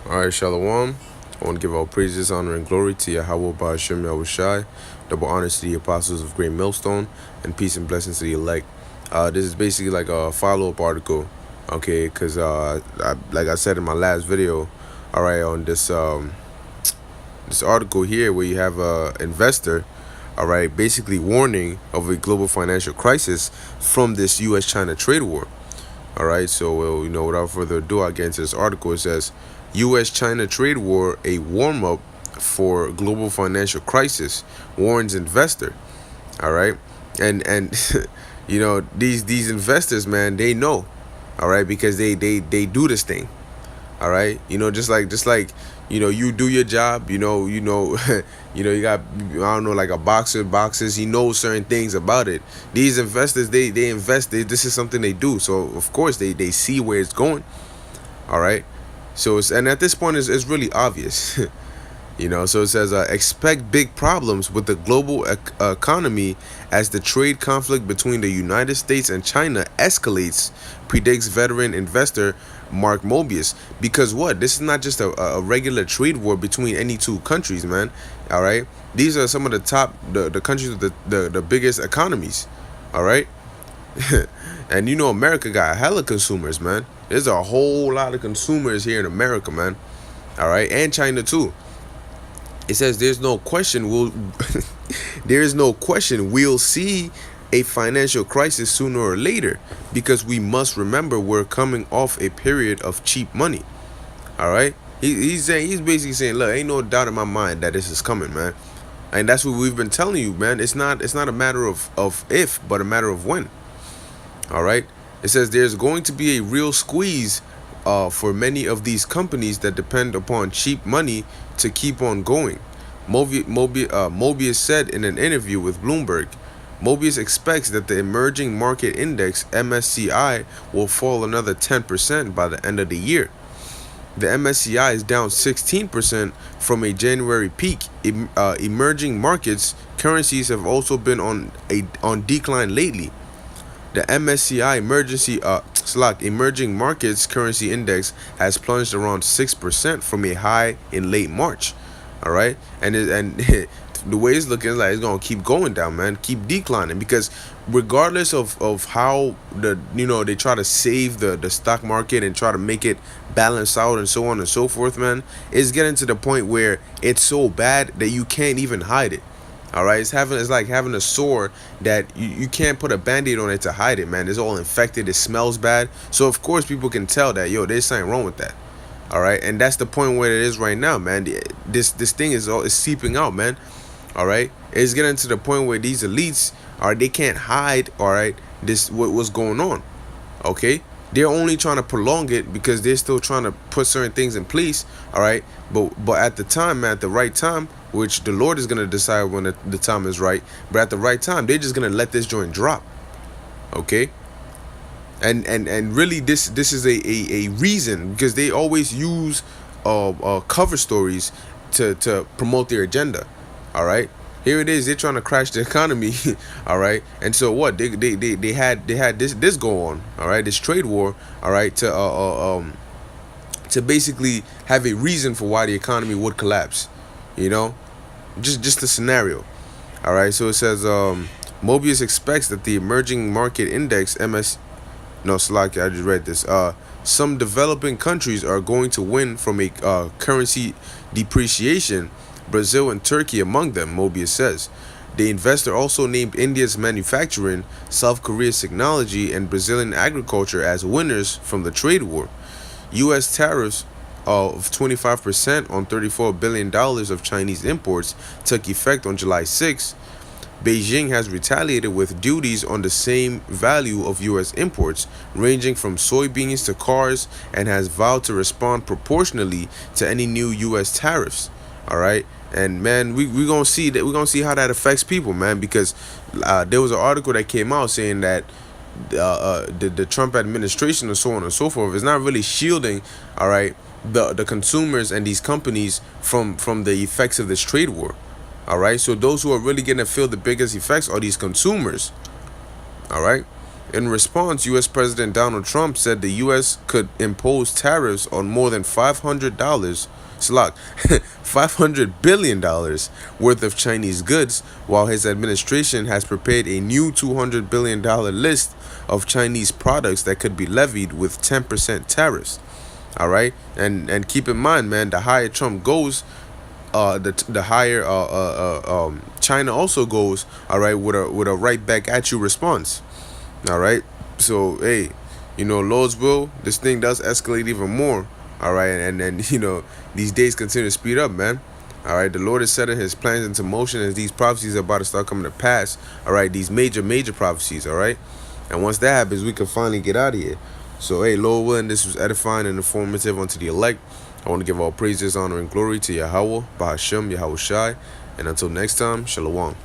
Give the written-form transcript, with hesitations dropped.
Alright, Shalom. I want to give all praises, honor, and glory to Yahweh Ba'ashem Yahushai. Double honors to the apostles of Great Millstone, and peace and blessings to the elect. This is basically like a follow-up article, okay? Because, like I said in my last video, alright, on this article here where you have a investor, alright, basically warning of a global financial crisis from this U.S.-China trade war. Alright, so, without further ado, I'll get into this article. It says, U.S.-China trade war, a warm-up for global financial crisis, warns investor. Alright, and these investors, man, they know, alright, because they do this thing. Alright, just like you do your job, you got, I don't know, like a boxer boxes, he knows certain things about it. These investors, they invest, this is something they do, so of course they see where it's going. Alright, so and at this point it's really obvious. So it says, expect big problems with the global economy as the trade conflict between the United States and China escalates, predicts veteran investor Mark Mobius. Because what? This is not just a regular trade war between any two countries, man. All right? These are some of the top, the countries with the biggest economies. All right? And America got hella consumers, man. There's a whole lot of consumers here in America, man. All right? And China, too. It says there's no question we'll see a financial crisis sooner or later, because we must remember we're coming off a period of cheap money. All right, he's basically saying, look, ain't no doubt in my mind that this is coming, man. And that's what we've been telling you, man. It's not a matter of if, but a matter of when. All right, it says there's going to be a real squeeze for many of these companies that depend upon cheap money to keep on going. Mobius said in an interview with Bloomberg. Mobius expects that the emerging market index, MSCI, will fall another 10% by the end of the year. The MSCI is down 16% from a January peak. Emerging markets currencies have also been on decline lately. The MSCI emerging markets currency index has plunged around 6% from a high in late March. All right, and the way it's looking, like it's gonna keep going down, man, keep declining, because regardless of how they try to save the stock market and try to make it balance out and so on and so forth, man, it's getting to the point where it's so bad that you can't even hide it. All right, it's like having a sore that you can't put a band-aid on it to hide it, man. It's all infected, it smells bad, so of course people can tell that, there's something wrong with that. All right, and that's the point where it is right now, man. This thing is seeping out, man. All right, it's getting to the point where these elites they can't hide. All right, what's going on. Okay, they're only trying to prolong it because they're still trying to put certain things in place. All right, but at the time, man, at the right time, which the Lord is gonna decide when the time is right. But at the right time, they're just gonna let this joint drop. Okay. And really, this is a reason, because they always use cover stories to promote their agenda. All right, here it is, they're trying to crash the economy. All right, and so what, they had this go on, all right, this trade war, all right, to basically have a reason for why the economy would collapse, just a scenario. All right, so it says Mobius expects that the emerging market index Slaki, I just read this. Some developing countries are going to win from a currency depreciation, Brazil and Turkey among them, Mobius says. The investor also named India's manufacturing, South Korea's technology, and Brazilian agriculture as winners from the trade war. U.S. tariffs of 25% on $34 billion of Chinese imports took effect on July 6. Beijing has retaliated with duties on the same value of U.S. imports, ranging from soybeans to cars, and has vowed to respond proportionally to any new U.S. tariffs. All right, and man, we're gonna see that. We're gonna see how that affects people, man, because there was an article that came out saying that the Trump administration and so on and so forth is not really shielding, all right, the consumers and these companies from the effects of this trade war. All right, so those who are really going to feel the biggest effects are these consumers. All right, In response, U.S. President Donald Trump said the U.S. could impose tariffs on more than $500 billion worth of Chinese goods, while his administration has prepared a new $200 billion list of Chinese products that could be levied with 10% tariffs. All right, and keep in mind, man, the higher Trump goes, the higher China also goes. All right, with a right back at you response. All right, so hey, Lord's will, this thing does escalate even more. All right, and these days continue to speed up, man. All right, the Lord is setting His plans into motion as these prophecies are about to start coming to pass. All right, these major prophecies. All right, and once that happens, we can finally get out of here. So hey, Lord willing, this was edifying and informative unto the elect. I want to give all praises, honor, and glory to Yahweh, Bahashem, Yahweh Shai, and until next time, Shalom.